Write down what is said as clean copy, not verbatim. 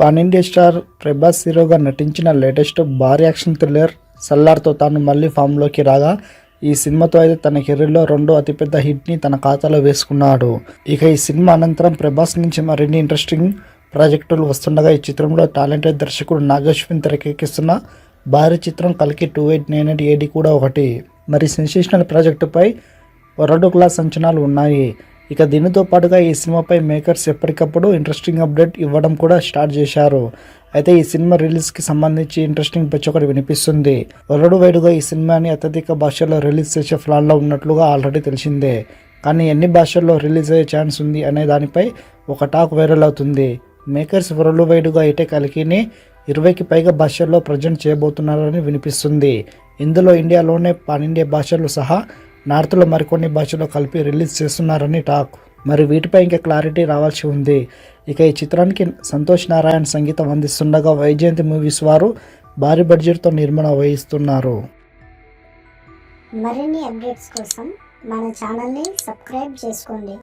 Pan India star Prabhas హీరోగా నటించిన latest భారీ యాక్షన్ థ్రిల్లర్ సల్లార్తో తాను మళ్ళీ ఫామ్లోకి రాగా ఈ సినిమాతో అయితే తన కెరీర్లో రెండో అతిపెద్ద హిట్ని తన ఖాతాలో వేసుకున్నాడు. ఇక ఈ సినిమా అనంతరం ప్రభాస్ నుంచి మరిన్ని ఇంట్రెస్టింగ్ ప్రాజెక్టులు వస్తుండగా ఈ చిత్రంలో టాలెంటెడ్ దర్శకుడు నాగశ్విన్ తెరకెక్కిస్తున్న భారీ చిత్రం కల్కి 2898 AD కూడా ఒకటి. మరి సెన్సేషనల్ ప్రాజెక్టుపై వరల్డ్ క్లాస్ అంచనాలు ఉన్నాయి. ఇక దీనితో పాటుగా ఈ సినిమాపై మేకర్స్ ఎప్పటికప్పుడు ఇంట్రెస్టింగ్ అప్డేట్ ఇవ్వడం కూడా స్టార్ట్ చేశారు. అయితే ఈ సినిమా రిలీజ్కి సంబంధించి ఇంట్రెస్టింగ్ పిచ్ ఒకటి వినిపిస్తుంది. వరల్డ్ వైడ్గా ఈ సినిమాని అత్యధిక భాషల్లో రిలీజ్ చేసే ప్లాన్లో ఉన్నట్లుగా ఆల్రెడీ తెలిసిందే. కానీ ఎన్ని భాషల్లో రిలీజ్ అయ్యే ఛాన్స్ ఉంది అనే దానిపై ఒక టాక్ వైరల్ అవుతుంది. మేకర్స్ వరల్డ్ వైడ్గా అయితే కలికిని 20కి పైగా భాషల్లో ప్రజెంట్ చేయబోతున్నారని వినిపిస్తుంది. ఇందులో ఇండియాలోనే పాన్ ఇండియా భాషలు సహా నార్త్లో మరికొన్ని భాషలో కలిపి రిలీజ్ చేస్తున్నారని టాక్. మరి వీటిపై ఇంకా క్లారిటీ రావాల్సి ఉంది. ఇక ఈ చిత్రానికి సంతోష్ నారాయణ్ సంగీతం అందిస్తుండగా వైజయంతి మూవీస్ వారు భారీ బడ్జెట్తో నిర్మాణం వహిస్తున్నారు. మరిన్ని అప్డేట్స్ కోసం మన ఛానల్ని సబ్స్క్రైబ్ చేసుకోండి.